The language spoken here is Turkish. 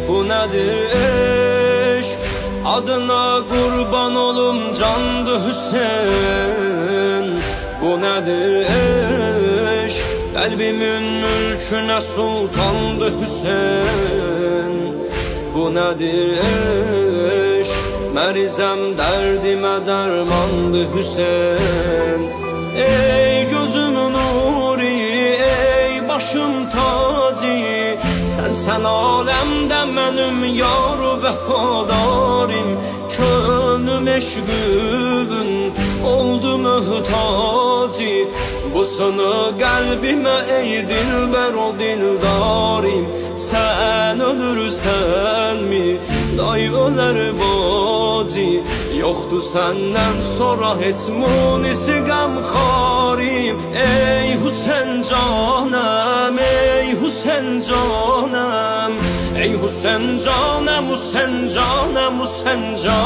bu nədir eşq? Adına qurban olum candı Hüseyin, bu nədir eşq? Qəlbimin mülkünə sultandı Hüseyin, bu nədir eşq? Mərizəm dərdimə dərmandı Hüseyin. Ey gözümün nuri, ey başım tacı, sen alemde benim yar vefadarım. Könlüm eşqün oldu mühtacı, bu sana kalbime ey dilber o dildarım. Sen ölürsen mi day öler bacı, yoktu senden sonra hiç munisi gamxarim. Ey Hüseyin canım, ey Hüseyin canım, ey Hüseyin canım, Hüseyin canım, Hüseyin canım.